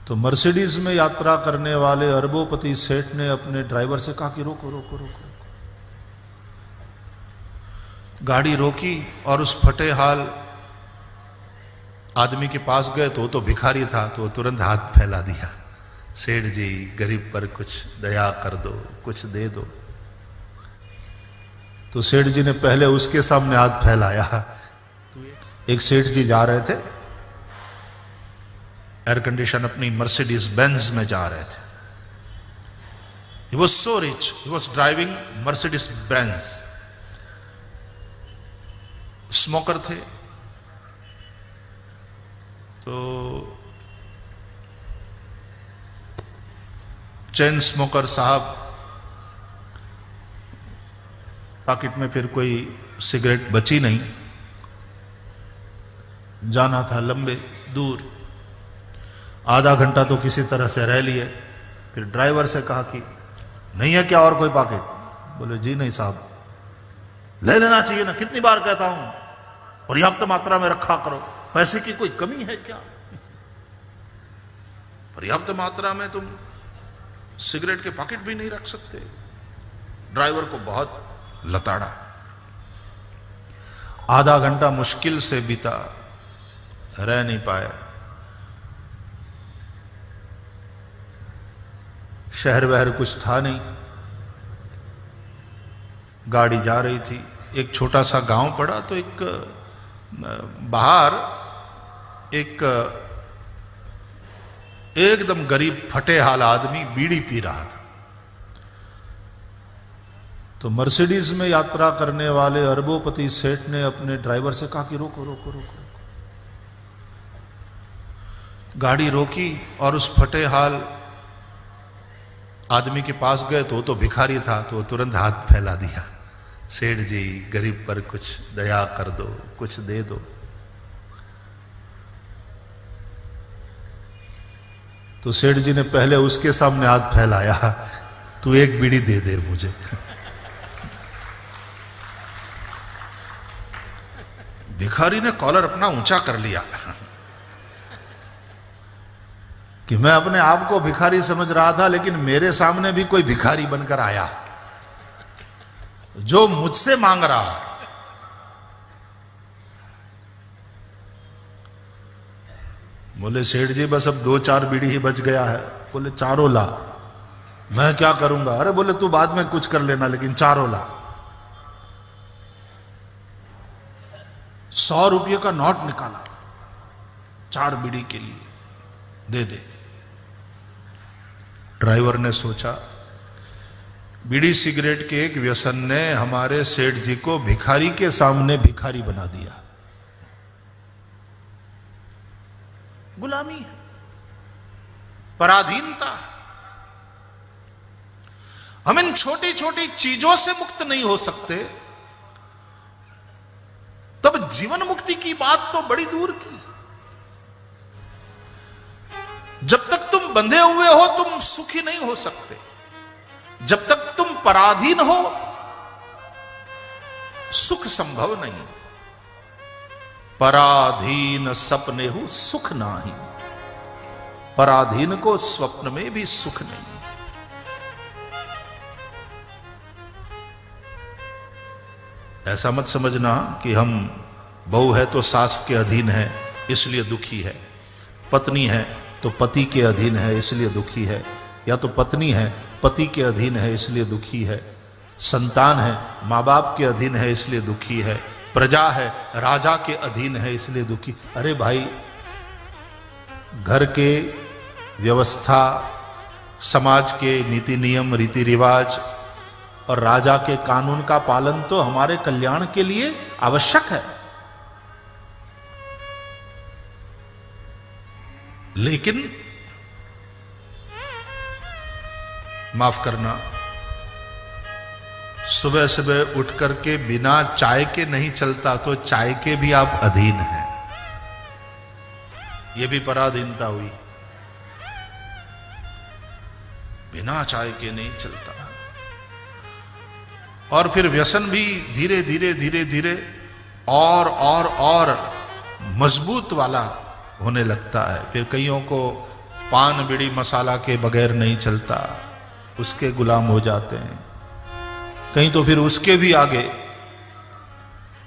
तो मर्सिडीज में यात्रा करने वाले अरबोपति सेठ ने अपने ड्राइवर से कहा कि रोको रोको रोको। गाड़ी रोकी और उस फटे हाल आदमी के पास गए तो वो तो भिखारी था, तो वो तुरंत हाथ फैला दिया, सेठ जी गरीब पर कुछ दया कर दो, कुछ दे दो। तो सेठ जी ने पहले उसके सामने हाथ फैलाया। एक सेठ जी जा रहे थे, एयर कंडीशन अपनी मर्सिडीज बेंज में जा रहे थे। He was so rich, he was driving Mercedes Benz। Smoker थे, तो चेन स्मोकर साहब पॉकेट में फिर कोई सिगरेट बची नहीं, जाना था लंबे दूर, आधा घंटा तो किसी तरह से रह लिए। फिर ड्राइवर से कहा कि नहीं है क्या और कोई पॉकेट? बोले जी नहीं साहब। ले लेना चाहिए ना, कितनी बार कहता हूं, पर्याप्त मात्रा में रखा करो, पैसे की कोई कमी है क्या? पर्याप्त मात्रा में तुम सिगरेट के पॉकेट भी नहीं रख सकते। ड्राइवर को बहुत लताड़ा, आधा घंटा मुश्किल से बीता, रह नहीं पाया। शहर वहर कुछ था नहीं, गाड़ी जा रही थी, एक छोटा सा गांव पड़ा, तो एक बाहर एक एकदम गरीब फटे हाल आदमी बीड़ी पी रहा था। तो मर्सिडीज में यात्रा करने वाले अरबोपति सेठ ने अपने ड्राइवर से कहा कि रोको रोको रोको। गाड़ी रोकी और उस फटे हाल आदमी के पास गए तो वो तो भिखारी था, तो वो तुरंत हाथ फैला दिया, सेठ जी गरीब पर कुछ दया कर दो, कुछ दे दो। तो सेठ जी ने पहले उसके सामने हाथ फैलाया, तू एक बीड़ी दे दे मुझे। भिखारी ने कॉलर अपना ऊंचा कर लिया कि मैं अपने आप को भिखारी समझ रहा था, लेकिन मेरे सामने भी कोई भिखारी बनकर आया जो मुझसे मांग रहा है। बोले सेठ जी बस अब 2-4 बीड़ी ही बच गया है। बोले चारों ला। मैं क्या करूंगा? अरे बोले तू बाद में कुछ कर लेना, लेकिन चारों ला। 100 रुपये का नोट निकाला, 4 बीड़ी के लिए, दे दे। ड्राइवर ने सोचा, बीड़ी सिगरेट के एक व्यसन ने हमारे सेठ जी को भिखारी के सामने भिखारी बना दिया। गुलामी है, पराधीनता। हम इन छोटी छोटी चीजों से मुक्त नहीं हो सकते, तब जीवन मुक्ति की बात तो बड़ी दूर की। जब तक तुम बंधे हुए हो तुम सुखी नहीं हो सकते। जब तक तुम पराधीन हो सुख संभव नहीं। पराधीन सपने हो सुख नाही, पराधीन को स्वप्न में भी सुख नहीं। ऐसा मत समझना कि हम बहू है तो सास के अधीन है इसलिए दुखी है, पत्नी है तो पति के अधीन है इसलिए दुखी है, या तो पत्नी है पति के अधीन है इसलिए दुखी है, संतान है माँ बाप के अधीन है इसलिए दुखी है, प्रजा है राजा के अधीन है इसलिए दुखी। अरे भाई, घर के व्यवस्था, समाज के नीति नियम रीति रिवाज और राजा के कानून का पालन तो हमारे कल्याण के लिए आवश्यक है, लेकिन माफ करना, सुबह सुबह उठ करके बिना चाय के नहीं चलता तो चाय के भी आप अधीन हैं। यह भी पराधीनता हुई। बिना चाय के नहीं चलता। और फिर व्यसन भी धीरे धीरे धीरे धीरे और मजबूत वाला होने लगता है। फिर कईयों को पान बीड़ी मसाला के बगैर नहीं चलता, उसके गुलाम हो जाते हैं। कहीं तो फिर उसके भी आगे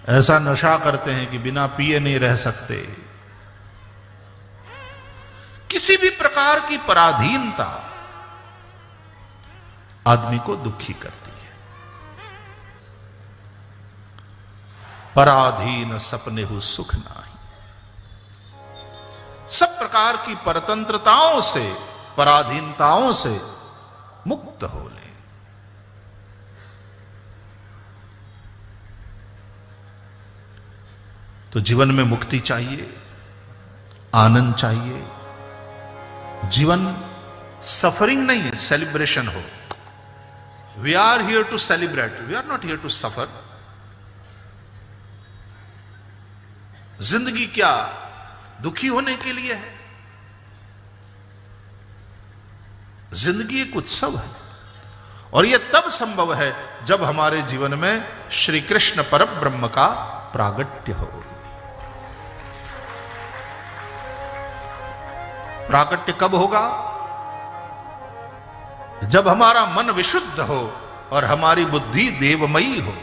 ऐसा नशा करते हैं कि बिना पिए नहीं रह सकते। किसी भी प्रकार की पराधीनता आदमी को दुखी करती है। पराधीन सपने हो सुख नाही। सब प्रकार की परतंत्रताओं से, पराधीनताओं से मुक्त हो ले। तो जीवन में मुक्ति चाहिए, आनंद चाहिए। जीवन सफरिंग नहीं है, सेलिब्रेशन हो। We are here to celebrate, we are not here to suffer. जिंदगी क्या दुखी होने के लिए है? जिंदगी एक उत्सव है, और यह तब संभव है जब हमारे जीवन में श्री कृष्ण परब्रह्म का प्रागट्य हो। प्रागट्य कब होगा? जब हमारा मन विशुद्ध हो और हमारी बुद्धि देवमयी हो।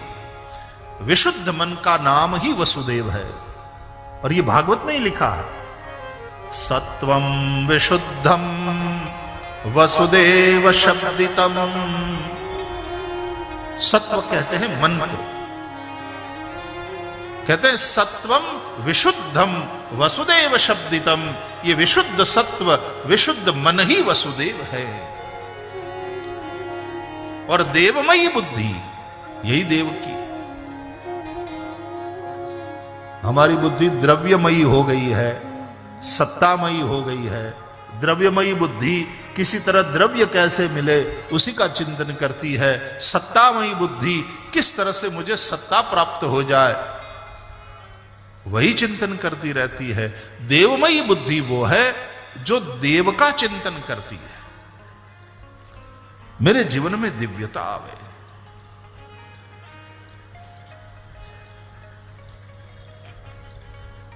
विशुद्ध मन का नाम ही वसुदेव है, और यह भागवत में ही लिखा है, सत्वं विशुद्धम वसुदेव शब्दितम। सत्व कहते हैं मन को, कहते हैं सत्वम विशुद्धम वसुदेव शब्दितम। ये विशुद्ध सत्व, विशुद्ध मन ही वसुदेव है। और देवमयी बुद्धि, यही देव की। हमारी बुद्धि द्रव्यमयी हो गई है, सत्तामयी हो गई है। द्रव्यमयी बुद्धि किसी तरह द्रव्य कैसे मिले उसी का चिंतन करती है। सत्तामयी बुद्धि किस तरह से मुझे सत्ता प्राप्त हो जाए वही चिंतन करती रहती है। देवमयी बुद्धि वो है जो देव का चिंतन करती है। मेरे जीवन में दिव्यता आवे।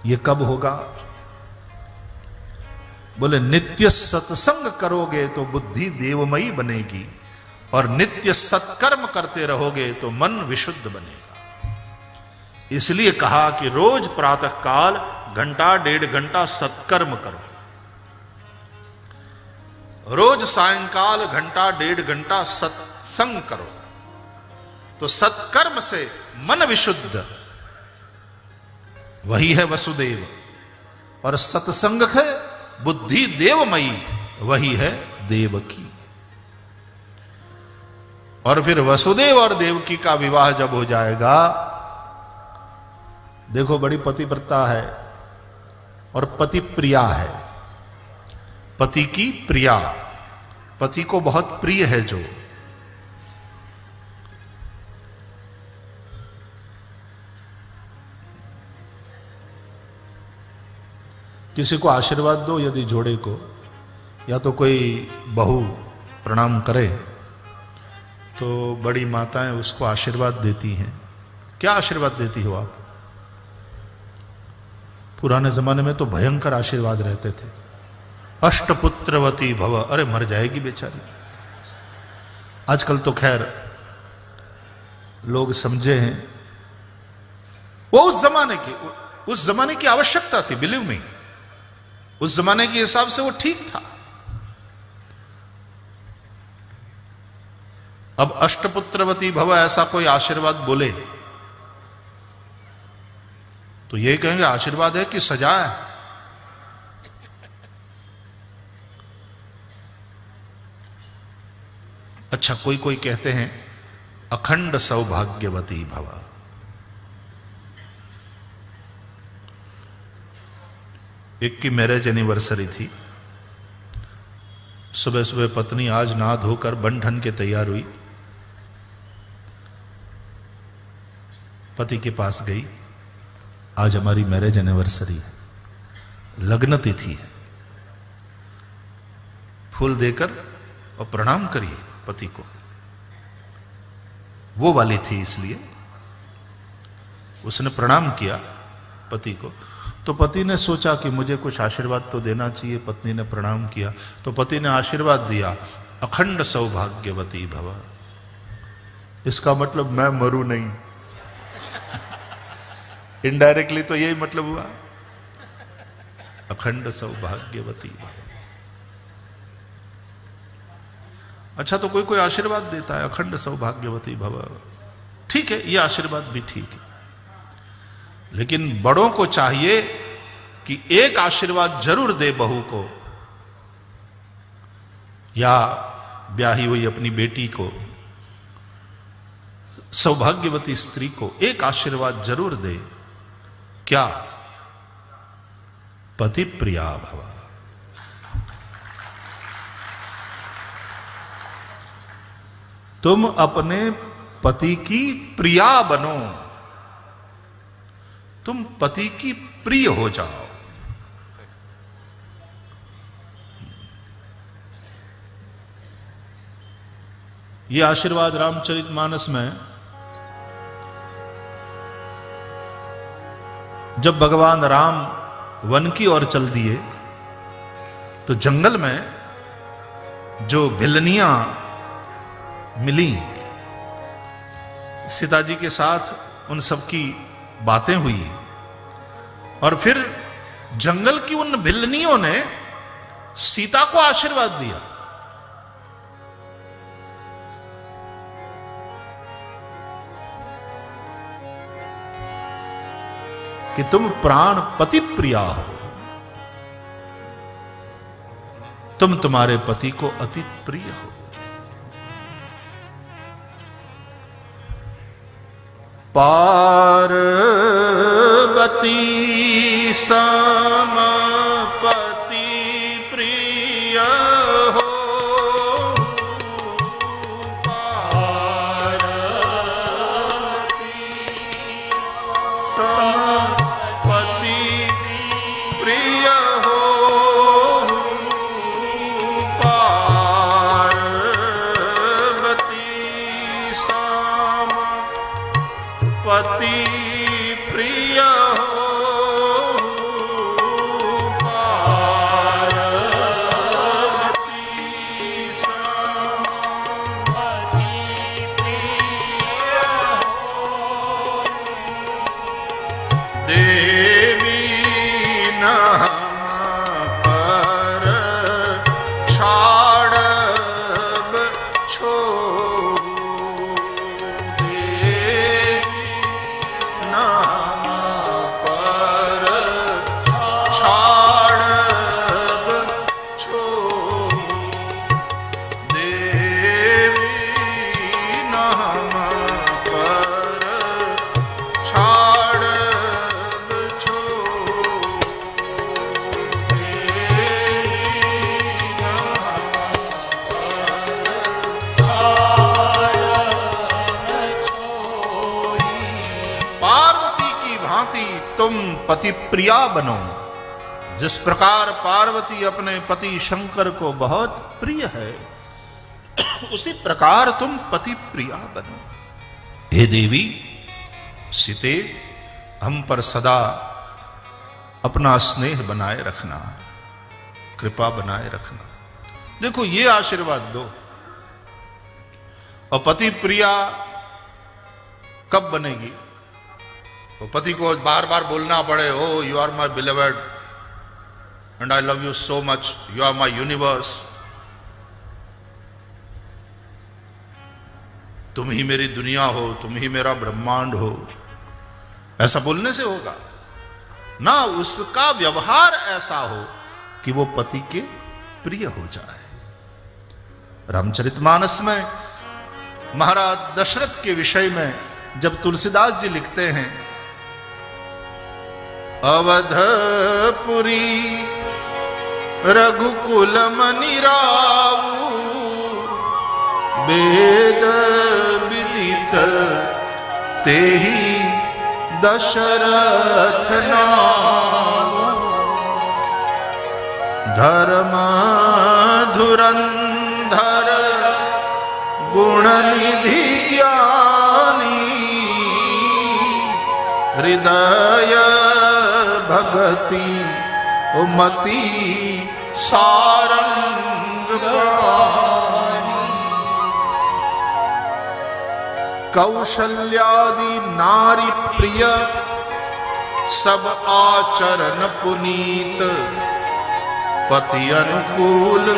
ये कब होगा? बोले नित्य सत्संग करोगे तो बुद्धि देवमयी बनेगी, और नित्य सत्कर्म करते रहोगे तो मन विशुद्ध बनेगा। इसलिए कहा कि रोज प्रातः काल घंटा डेढ़ घंटा सत्कर्म करो, रोज सायंकाल घंटा डेढ़ घंटा सत्संग करो। तो सत्कर्म से मन विशुद्ध, वही है वसुदेव। और सत्संग है बुद्धि देवमयी, वही है देवकी। और फिर वसुदेव और देवकी का विवाह जब हो जाएगा, देखो बड़ी पतिव्रता है और पति प्रिया है। पति की प्रिया, पति को बहुत प्रिय है जो। किसी को आशीर्वाद दो, यदि जोड़े को, या तो कोई बहू प्रणाम करे तो बड़ी माताएं उसको आशीर्वाद देती हैं। क्या आशीर्वाद देती हो आप? पुराने जमाने में तो भयंकर आशीर्वाद रहते थे। अष्टपुत्रवती भव, अरे मर जाएगी बेचारी। आजकल तो खैर लोग समझे हैं, वो उस जमाने की आवश्यकता थी। बिलीव मी, उस जमाने के हिसाब से वो ठीक था। अब अष्टपुत्रवती भव ऐसा कोई आशीर्वाद बोले तो ये कहेंगे आशीर्वाद है कि सजा है। अच्छा, कोई कोई कहते हैं अखंड सौभाग्यवती भव। एक की मैरिज एनिवर्सरी थी। सुबह सुबह पत्नी आज नहा धोकर बन ठन के तैयार हुई, पति के पास गई, आज हमारी मैरिज एनिवर्सरी है, लग्न तिथि है। फूल देकर और प्रणाम करिए पति को। वो वाली थी, इसलिए उसने प्रणाम किया पति को। तो पति ने सोचा कि मुझे कुछ आशीर्वाद तो देना चाहिए। पत्नी ने प्रणाम किया तो पति ने आशीर्वाद दिया, अखंड सौभाग्यवती भव। इसका मतलब मैं मरूं नहीं। इनडायरेक्टली तो यही मतलब हुआ, अखंड सौभाग्यवती भव। अच्छा, तो कोई कोई आशीर्वाद देता है अखंड सौभाग्यवती भव, ठीक है, यह आशीर्वाद भी ठीक है। लेकिन बड़ों को चाहिए कि एक आशीर्वाद जरूर दे बहू को या ब्याही हुई अपनी बेटी को, सौभाग्यवती स्त्री को एक आशीर्वाद जरूर दे। क्या? पति प्रिया भव। तुम अपने पति की प्रिया बनो, तुम पति की प्रिय हो जाओ। यह आशीर्वाद रामचरितमानस में जब भगवान राम वन की ओर चल दिए तो जंगल में जो भिलनियां मिली, सीता जी के साथ उन सबकी बातें हुई और फिर जंगल की उन भिलनियों ने सीता को आशीर्वाद दिया कि तुम प्राण पति प्रिया हो, तुम तुम्हारे पति को अति प्रिय हो। पार्वती सम पति प्रिय हो, पार्वती सम पति प्रिय हो, पार्वती सम पति प्रिय हो, पार्वती सम पति प्रिय हो। देवी नम पर छाड़ब छो, नाम पर छाड़ब छो, देवी नाम पर छाड़ब छो, देवी नाम पर छाड़ब छोड़ी। पार्वती की भांति तुम पति प्रिया बनो। जिस प्रकार पार्वती अपने पति शंकर को बहुत प्रिय है, उसी प्रकार तुम पति प्रिया बनो। हे देवी सीते, हम पर सदा अपना स्नेह बनाए रखना, कृपा बनाए रखना। देखो, ये आशीर्वाद दो। और पति प्रिया कब बनेगी? वो पति को बार बार बोलना पड़े, oh you are my beloved and I love you so much, you are my universe, तुम ही मेरी दुनिया हो, तुम ही मेरा ब्रह्मांड हो। ऐसा बोलने से होगा ना, उसका व्यवहार ऐसा हो कि वो पति के प्रिय हो जाए। रामचरितमानस में महाराज दशरथ के विषय में जब तुलसीदास जी लिखते हैं, अवधपुरी रघुकुल मनि राऊ, वेद विदित तेहि दशरथ नाऊ, धर्म धुरंधर गुण निधि ज्ञानी, हृदय भगवती प्रगति मति सारंग प्राणी। कौशल्यादि नारी प्रिय सब आचरण पुनीत। पति अनुकूल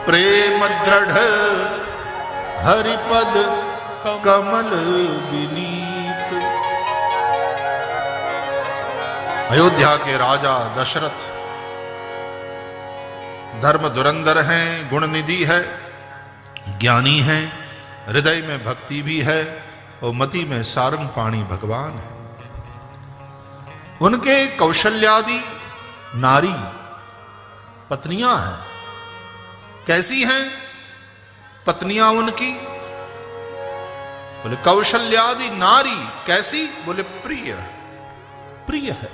प्रेम दृढ़ हरिपद कमल विनीत। अयोध्या के राजा दशरथ धर्म धुरंधर हैं, गुण निधि है, ज्ञानी हैं, हृदय में भक्ति भी है और मति में सारंग पाणी भगवान है। उनके कौशल्यादि नारी पत्नियां हैं। कैसी हैं पत्नियां उनकी? बोले कौशल्यादि नारी कैसी? बोले प्रिय, प्रिय है।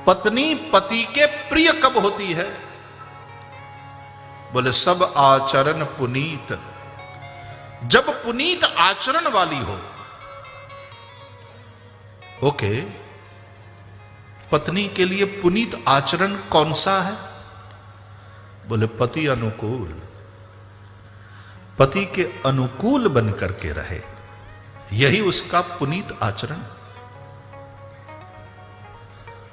पत्नी पति के प्रिय कब होती है? बोले सब आचरण पुनीत, जब पुनीत आचरण वाली हो। ओके, पत्नी के लिए पुनीत आचरण कौन सा है? बोले पति अनुकूल, पति के अनुकूल बन करके रहे, यही उसका पुनीत आचरण।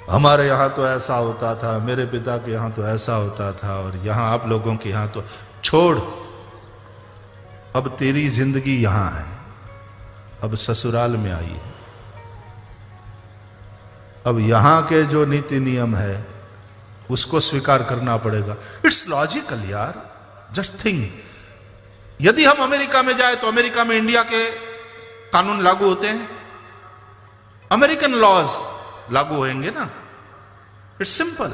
हमारे यहां तो ऐसा होता था, मेरे पिता के यहां तो ऐसा होता था, और यहां आप लोगों के यहां तो छोड़, अब तेरी जिंदगी यहां है, अब ससुराल में आई है, अब यहां के जो नीति नियम है उसको स्वीकार करना पड़ेगा। इट्स लॉजिकल यार, जस्ट थिंक। यदि हम अमेरिका में जाए तो अमेरिका में इंडिया के कानून लागू होते हैं, अमेरिकन लॉज लागू होंगे ना। It's simple.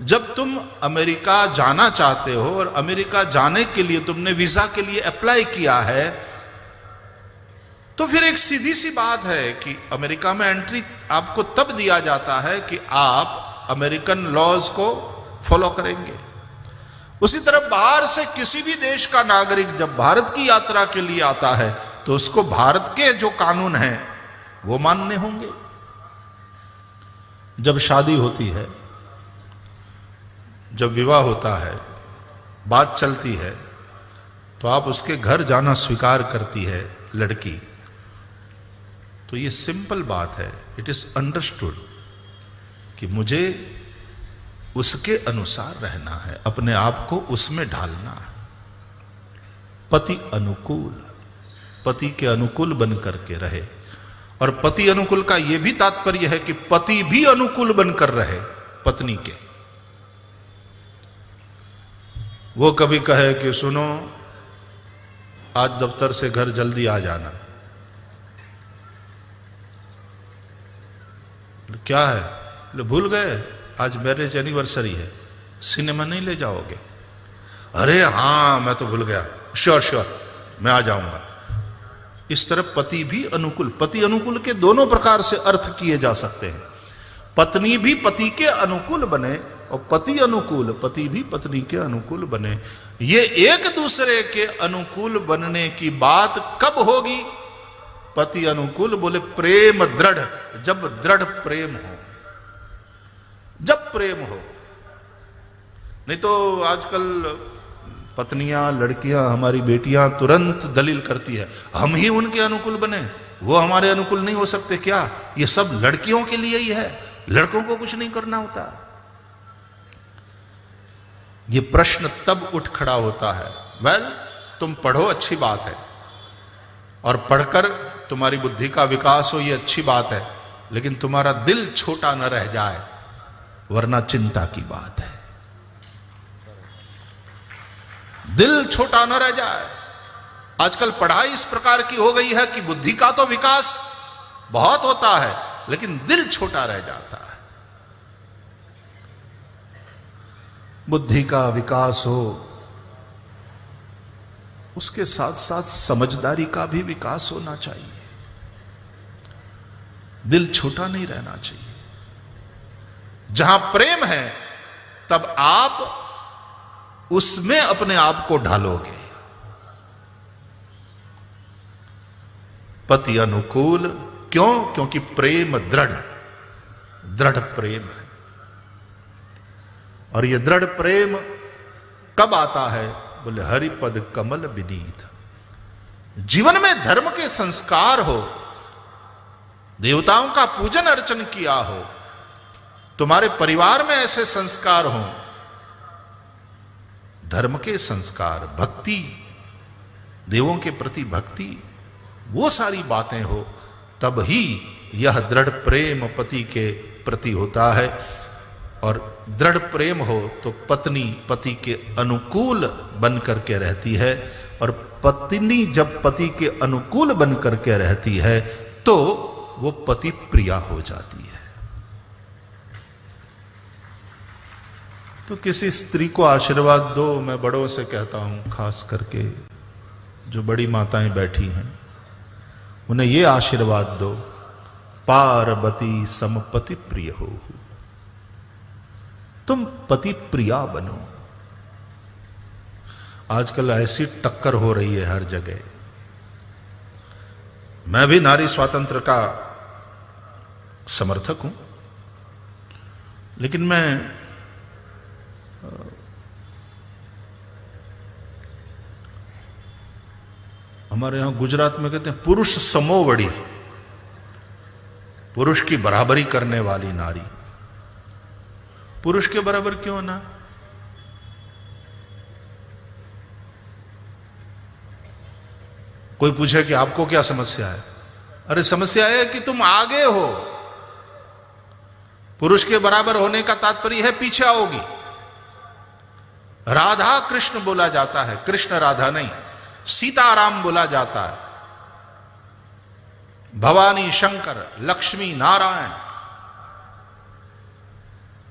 जब तुम अमेरिका जाना चाहते हो और अमेरिका जाने के लिए तुमने वीजा के लिए अप्लाई किया है, तो फिर एक सीधी सी बात है कि अमेरिका में एंट्री आपको तब दिया जाता है कि आप अमेरिकन लॉज को फॉलो करेंगे। उसी तरह बाहर से किसी भी देश का नागरिक जब भारत की यात्रा के लिए आता है तो उसको भारत के जो कानून हैं वो मानने होंगे। जब शादी होती है, जब विवाह होता है, बात चलती है, तो आप उसके घर जाना स्वीकार करती है लड़की, तो ये सिंपल बात है, इट इज अंडरस्टूड कि मुझे उसके अनुसार रहना है, अपने आप को उसमें ढालना है। पति अनुकूल, पति के अनुकूल बन करके रहे। और पति अनुकूल का यह भी तात्पर्य है कि पति भी अनुकूल बनकर रहे पत्नी के। वो कभी कहे कि सुनो आज दफ्तर से घर जल्दी आ जाना, क्या है? भूल गए आज मैरिज एनिवर्सरी है, सिनेमा नहीं ले जाओगे? अरे हाँ मैं तो भूल गया, श्योर श्योर मैं आ जाऊंगा। इस तरह पति भी अनुकूल, पति अनुकूल के दोनों प्रकार से अर्थ किए जा सकते हैं। पत्नी भी पति के अनुकूल बने और पति अनुकूल, पति भी पत्नी के अनुकूल बने। ये एक दूसरे के अनुकूल बनने की बात कब होगी? पति अनुकूल बोले प्रेम दृढ़, जब दृढ़ प्रेम हो, जब प्रेम हो। नहीं तो आजकल पत्नियां, लड़कियां, हमारी बेटियां तुरंत दलील करती है हम ही उनके अनुकूल बने, वो हमारे अनुकूल नहीं हो सकते क्या? ये सब लड़कियों के लिए ही है, लड़कों को कुछ नहीं करना होता। ये प्रश्न तब उठ खड़ा होता है, वेल तुम पढ़ो अच्छी बात है, और पढ़कर तुम्हारी बुद्धि का विकास हो ये अच्छी बात है, लेकिन तुम्हारा दिल छोटा न रह जाए, वरना चिंता की बात है। दिल छोटा न रह जाए। आजकल पढ़ाई इस प्रकार की हो गई है कि बुद्धि का तो विकास बहुत होता है, लेकिन दिल छोटा रह जाता है। बुद्धि का विकास हो, उसके साथ साथ समझदारी का भी विकास होना चाहिए। दिल छोटा नहीं रहना चाहिए। जहां प्रेम है तब आप उसमें अपने आप को ढालोगे। पति अनुकूल क्यों? क्योंकि प्रेम दृढ़, दृढ़ प्रेम है। और यह दृढ़ प्रेम कब आता है? बोले हरिपद कमल विनीत। जीवन में धर्म के संस्कार हो, देवताओं का पूजन अर्चन किया हो, तुम्हारे परिवार में ऐसे संस्कार हो, धर्म के संस्कार, भक्ति, देवों के प्रति भक्ति, वो सारी बातें हो, तब ही यह दृढ़ प्रेम पति के प्रति होता है। और दृढ़ प्रेम हो तो पत्नी पति के अनुकूल बन करके रहती है, और पत्नी जब पति के अनुकूल बन करके रहती है तो वो पति प्रिया हो जाती है। तो किसी स्त्री को आशीर्वाद दो। मैं बड़ों से कहता हूं, खास करके जो बड़ी माताएं बैठी हैं, उन्हें ये आशीर्वाद दो, पार्वती समपति प्रिय हो। तुम पति प्रिया बनो। आजकल ऐसी टक्कर हो रही है हर जगह। मैं भी नारी स्वातंत्र का समर्थक हूं, लेकिन मैं हमारे यहां गुजरात में कहते हैं पुरुष समोवड़ी, पुरुष की बराबरी करने वाली नारी। पुरुष के बराबर क्यों ना? कोई पूछे कि आपको क्या समस्या है? अरे समस्या है कि तुम आगे हो। पुरुष के बराबर होने का तात्पर्य है पीछे आओगी। राधा कृष्ण बोला जाता है, कृष्ण राधा नहीं। सीताराम बोला जाता है, भवानी शंकर लक्ष्मी नारायण।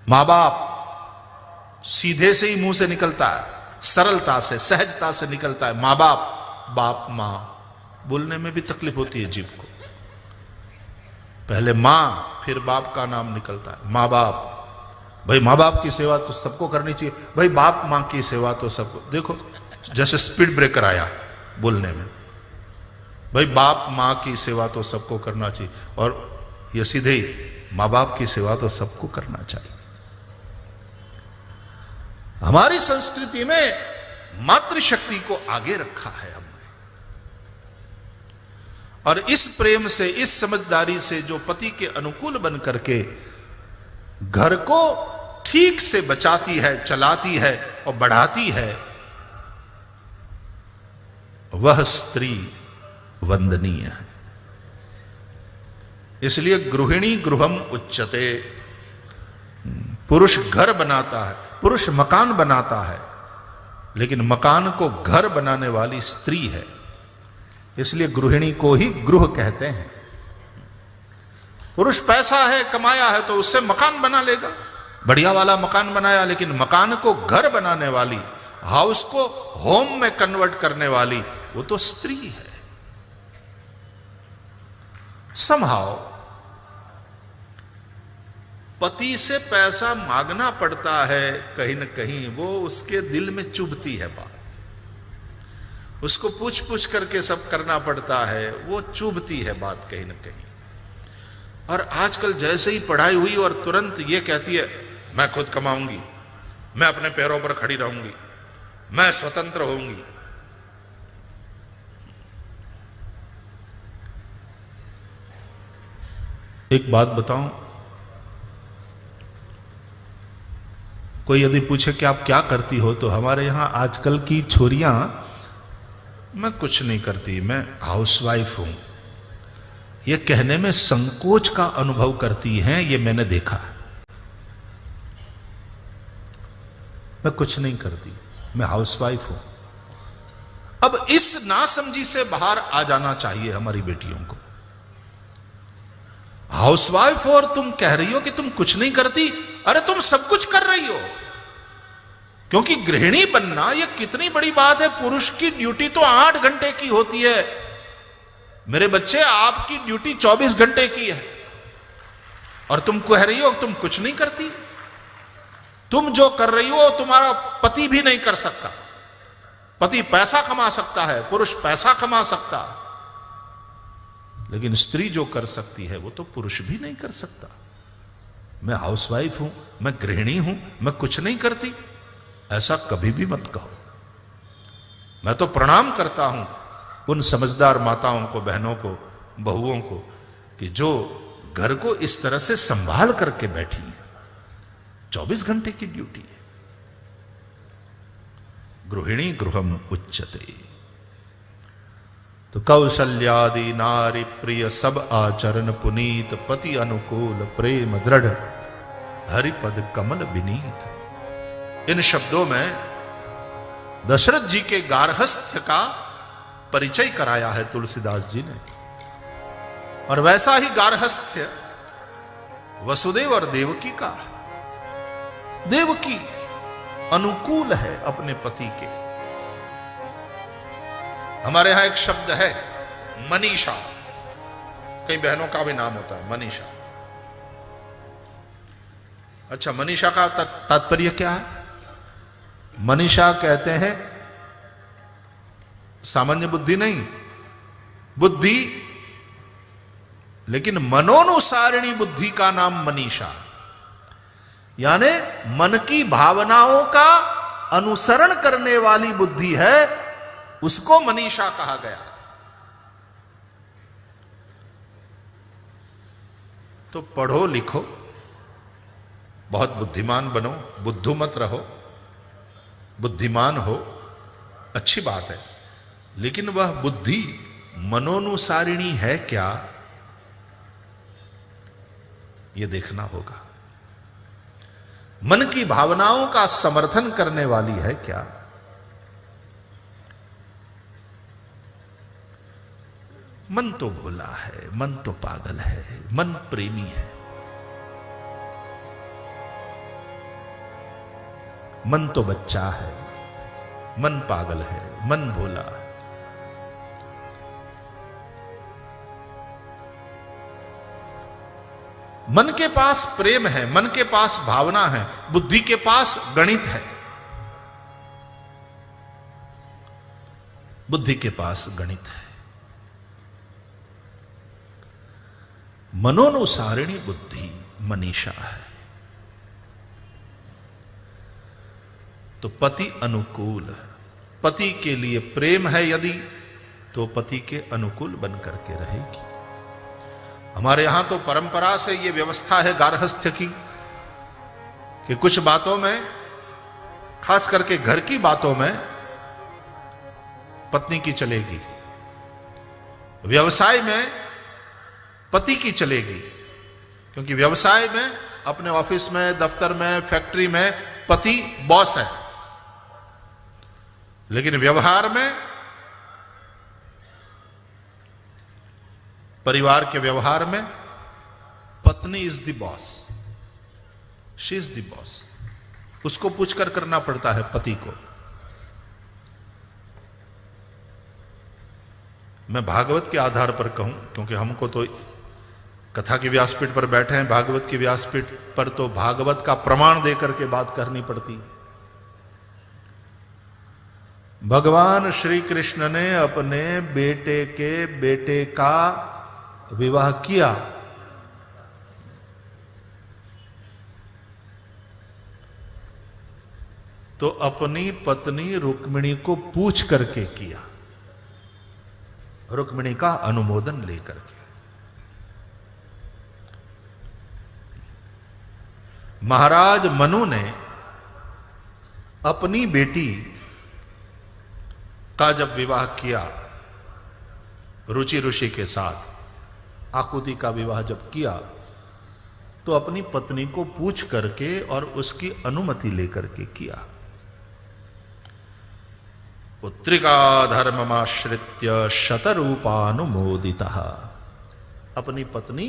मां बाप सीधे से ही मुंह से निकलता है, सरलता से सहजता से निकलता है। मां बाप, बाप मां, बोलने में भी तकलीफ होती है जीव को। पहले मां फिर बाप का नाम निकलता है, मां बाप। भाई मां बाप की सेवा तो सबको करनी चाहिए, भाई बाप मां की सेवा तो सबको। देखो जैसे स्पीड ब्रेकर आया बोलने में, भाई बाप मां की सेवा तो सबको करना चाहिए, और यह सीधे ही मां बाप की सेवा तो सबको करना चाहिए। हमारी संस्कृति में मातृशक्ति को आगे रखा है हमने, और इस प्रेम से, इस समझदारी से जो पति के अनुकूल बन करके घर को ठीक से बचाती है, चलाती है और बढ़ाती है, वह स्त्री वंदनीय है। इसलिए गृहिणी गृहम उच्चते। पुरुष घर बनाता है, पुरुष मकान बनाता है, लेकिन मकान को घर बनाने वाली स्त्री है। इसलिए गृहिणी को ही गृह कहते हैं। पुरुष पैसा है, कमाया है, तो उससे मकान बना लेगा, बढ़िया वाला मकान बनाया, लेकिन मकान को घर बनाने वाली, हाउस को होम में कन्वर्ट करने वाली, वो तो स्त्री है। समहाउ पति से पैसा मांगना पड़ता है, कहीं न कहीं वो उसके दिल में चुभती है बात। उसको पूछ पूछ करके सब करना पड़ता है, वो चुभती है बात कहीं न कहीं। और आजकल जैसे ही पढ़ाई हुई और तुरंत ये कहती है मैं खुद कमाऊंगी, मैं अपने पैरों पर खड़ी रहूंगी, मैं स्वतंत्र होऊंगी। एक बात बताऊं, कोई यदि पूछे कि आप क्या करती हो, तो हमारे यहां आजकल की छोरियां मैं कुछ नहीं करती, मैं हाउसवाइफ हूं, ये कहने में संकोच का अनुभव करती हैं। ये मैंने देखा। मैं कुछ नहीं करती, मैं हाउसवाइफ हूं। अब इस नासमझी से बाहर आ जाना चाहिए हमारी बेटियों को। हाउसवाइफ हो और तुम कह रही हो कि तुम कुछ नहीं करती, अरे तुम सब कुछ कर रही हो। क्योंकि गृहिणी बनना यह कितनी बड़ी बात है। पुरुष की ड्यूटी तो 8 घंटे की होती है। मेरे बच्चे, आपकी ड्यूटी 24 घंटे की है, और तुम कह रही हो तुम कुछ नहीं करती। तुम जो कर रही हो तुम्हारा पति भी नहीं कर सकता। पति पैसा कमा सकता है, पुरुष पैसा कमा सकता है, लेकिन स्त्री जो कर सकती है वो तो पुरुष भी नहीं कर सकता। मैं हाउसवाइफ हूं, मैं गृहिणी हूं, मैं कुछ नहीं करती, ऐसा कभी भी मत कहो। मैं तो प्रणाम करता हूं उन समझदार माताओं को, बहनों को, बहुओं को कि जो घर को इस तरह से संभाल करके बैठी है। 24 घंटे की ड्यूटी है। गृहिणी गृहम उच्चते। तो कौशल्यादि नारी प्रिय सब आचरण पुनीत, पति अनुकूल प्रेम दृढ़ हरिपद कमल विनीत। इन शब्दों में दशरथ जी के गार्हस्थ्य का परिचय कराया है तुलसीदास जी ने। और वैसा ही गार्हस्थ्य वसुदेव और देवकी का। देवकी अनुकूल है अपने पति के। हमारे यहां एक शब्द है मनीषा, कई बहनों का भी नाम होता है मनीषा। अच्छा, मनीषा का तात्पर्य क्या है? मनीषा कहते हैं सामान्य बुद्धि नहीं, बुद्धि, लेकिन मनोनुसारिणी बुद्धि का नाम मनीषा, यानी मन की भावनाओं का अनुसरण करने वाली बुद्धि है, उसको मनीषा कहा गया। तो पढ़ो लिखो, बहुत बुद्धिमान बनो, बुद्धू मत रहो, बुद्धिमान हो, अच्छी बात है, लेकिन वह बुद्धि मनोनुसारिणी है क्या, यह देखना होगा। मन की भावनाओं का समर्थन करने वाली है क्या? मन तो भोला है, मन तो पागल है, मन प्रेमी है, मन तो बच्चा है, मन पागल है, मन भोला है। मन के पास प्रेम है, मन के पास भावना है, बुद्धि के पास गणित है, बुद्धि के पास गणित है। मनोनुसारिणी बुद्धि मनीषा है। तो पति अनुकूल, पति के लिए प्रेम है यदि, तो पति के अनुकूल बन करके रहेगी। हमारे यहां तो परंपरा से यह व्यवस्था है गार्हस्थ्य की कि कुछ बातों में, खास करके घर की बातों में पत्नी की चलेगी, व्यवसाय में पति की चलेगी, क्योंकि व्यवसाय में, अपने ऑफिस में, दफ्तर में, फैक्ट्री में पति बॉस है, लेकिन व्यवहार में, परिवार के व्यवहार में पत्नी is the boss, she is the boss. उसको पूछकर करना पड़ता है पति को। मैं भागवत के आधार पर कहूं, क्योंकि हमको तो कथा की व्यासपीठ पर बैठे हैं, भागवत की व्यासपीठ पर तो भागवत का प्रमाण देकर के बात करनी पड़ती है। भगवान श्री कृष्ण ने अपने बेटे के बेटे का विवाह किया, तो अपनी पत्नी रुक्मिणी को पूछ करके किया, रुक्मिणी का अनुमोदन लेकर के। महाराज मनु ने अपनी बेटी का जब विवाह किया, रुचि ऋषि के साथ आकुति का विवाह जब किया, तो अपनी पत्नी को पूछ करके और उसकी अनुमति लेकर के किया। पुत्रिका धर्ममाश्रित्य शतरूपानुमोदितः, अपनी पत्नी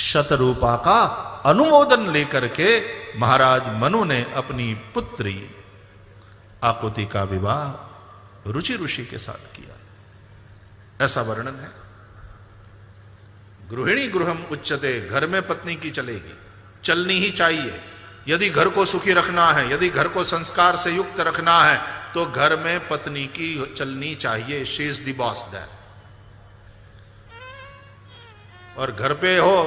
शतरूपा का अनुमोदन लेकर के महाराज मनु ने अपनी पुत्री आकुति का विवाह रुचि ऋषि के साथ किया। ऐसा वर्णन है। गृहिणी गृहम उच्चते, घर में पत्नी की चलेगी, चलनी ही चाहिए। यदि घर को सुखी रखना है, यदि घर को संस्कार से युक्त रखना है, तो घर में पत्नी की चलनी चाहिए। She is the boss there. और घर पे हो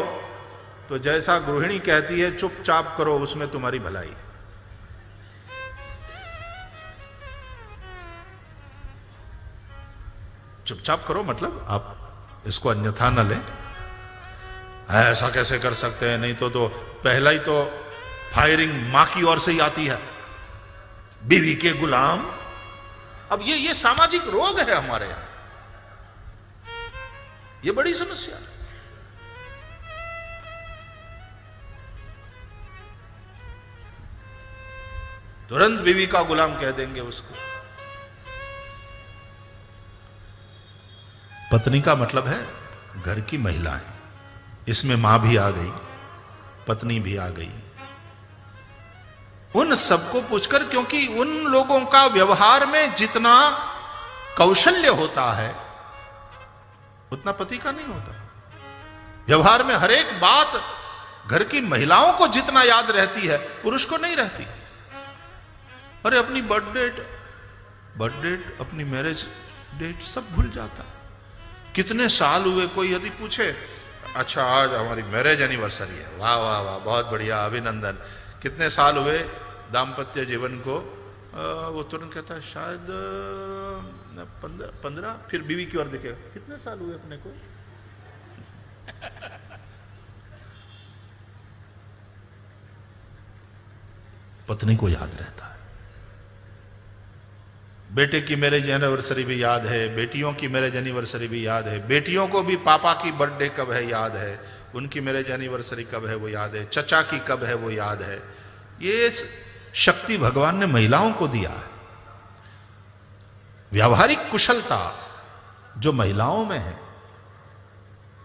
तो जैसा गृहिणी कहती है चुपचाप करो, उसमें तुम्हारी भलाई है। चुपचाप करो मतलब आप इसको अन्यथा न लें, ऐसा कैसे कर सकते हैं, नहीं तो पहला ही तो फायरिंग मां की ओर से ही आती है, बीवी के गुलाम। अब ये सामाजिक रोग है हमारे यहां, ये बड़ी समस्या है। तुरंत बीवी का गुलाम कह देंगे उसको। पत्नी का मतलब है घर की महिलाएं, इसमें मां भी आ गई, पत्नी भी आ गई। उन सबको पूछकर, क्योंकि उन लोगों का व्यवहार में जितना कौशल्य होता है उतना पति का नहीं होता। व्यवहार में हर एक बात घर की महिलाओं को जितना याद रहती है पुरुष को नहीं रहती। अरे अपनी बर्थ डेट, अपनी मैरिज डेट सब भूल जाता। कितने साल हुए, कोई यदि पूछे अच्छा आज हमारी मैरिज एनिवर्सरी है, वाह वाह वाह बहुत बढ़िया अभिनंदन, कितने साल हुए दाम्पत्य जीवन को, वो तुरंत कहता है शायद 15। फिर बीवी की ओर देखेगा, कितने साल हुए अपने को। पत्नी को याद रहता है। बेटे की मैरिज एनिवर्सरी भी याद है, बेटियों की मैरिज एनिवर्सरी भी याद है, बेटियों को भी पापा की बर्थडे कब है याद है, उनकी मैरिज एनिवर्सरी कब है वो याद है, चचा की कब है वो याद है। ये शक्ति भगवान ने महिलाओं को दिया है। व्यावहारिक कुशलता जो महिलाओं में है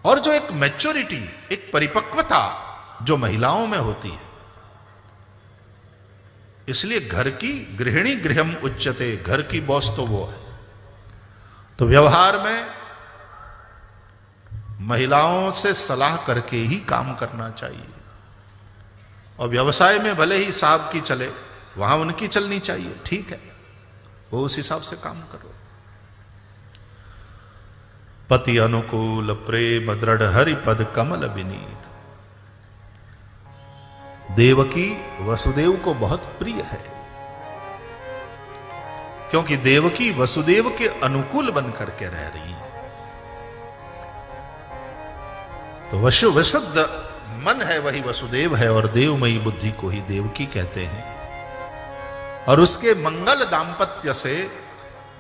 और जो एक मैच्योरिटी, एक परिपक्वता जो महिलाओं में होती है, इसलिए घर की गृहिणी गृहम उच्यते, घर की बॉस तो वो है। तो व्यवहार में महिलाओं से सलाह करके ही काम करना चाहिए, और व्यवसाय में भले ही साहब की चले, वहां उनकी चलनी चाहिए, ठीक है, वो उस हिसाब से काम करो। पति अनुकूल प्रेम दृढ़ हरिपद कमल विनीत। देवकी वसुदेव को बहुत प्रिय है, क्योंकि देवकी वसुदेव के अनुकूल बनकर के रह रही है। तो विशुद्ध मन है वही वसुदेव है, और देवमयी बुद्धि को ही देवकी कहते हैं। और उसके मंगल दाम्पत्य से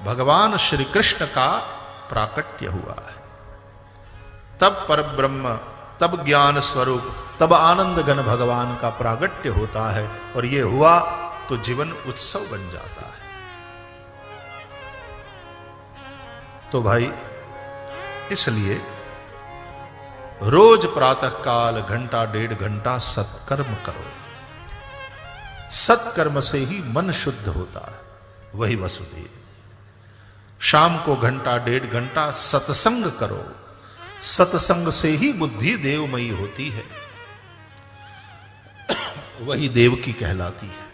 भगवान श्री कृष्ण का प्राकट्य हुआ है। तब परब्रह्म, तब ज्ञान स्वरूप, तब आनंद घन भगवान का प्रागट्य होता है, और ये हुआ तो जीवन उत्सव बन जाता है। तो भाई इसलिए रोज प्रातः काल घंटा 1.5 घंटा सत्कर्म करो। सत्कर्म से ही मन शुद्ध होता है, वही वसुदेव। शाम को घंटा 1.5 घंटा सत्संग करो, सत्संग से ही बुद्धि देवमयी होती है, वही देवकी कहलाती है।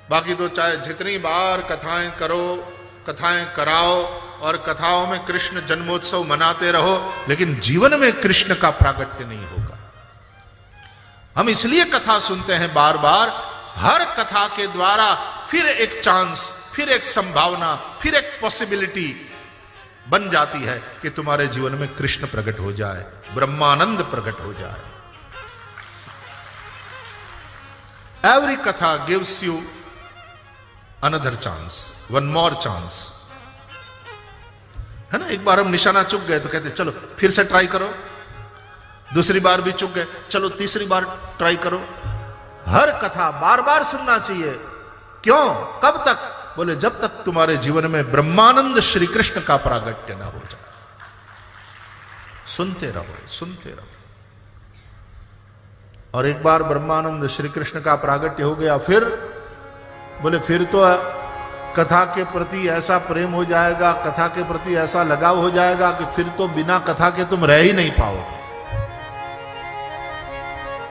बाकी तो चाहे जितनी बार कथाएं करो, कथाएं कराओ, और कथाओं में कृष्ण जन्मोत्सव मनाते रहो, लेकिन जीवन में कृष्ण का प्राकट्य नहीं होगा। हम इसलिए कथा सुनते हैं बार बार, हर कथा के द्वारा फिर एक चांस, फिर एक संभावना, फिर एक पॉसिबिलिटी बन जाती है कि तुम्हारे जीवन में कृष्ण प्रकट हो जाए, ब्रह्मानंद प्रकट हो जाए। एवरी कथा gives you another chance, one more chance, है ना। एक बार हम निशाना चुक गए तो कहते चलो फिर से ट्राई करो, दूसरी बार भी चुक गए, चलो तीसरी बार ट्राई करो। हर कथा बार बार सुनना चाहिए। क्यों? कब तक? बोले जब तक तुम्हारे जीवन में ब्रह्मानंद श्री कृष्ण का प्रागट्य ना हो जाए। सुनते रहो, सुनते रहो। और एक बार ब्रह्मानंद श्री कृष्ण का प्रागट्य हो गया, फिर बोले फिर तो कथा के प्रति ऐसा प्रेम हो जाएगा, कथा के प्रति ऐसा लगाव हो जाएगा कि फिर तो बिना कथा के तुम रह ही नहीं पाओगे।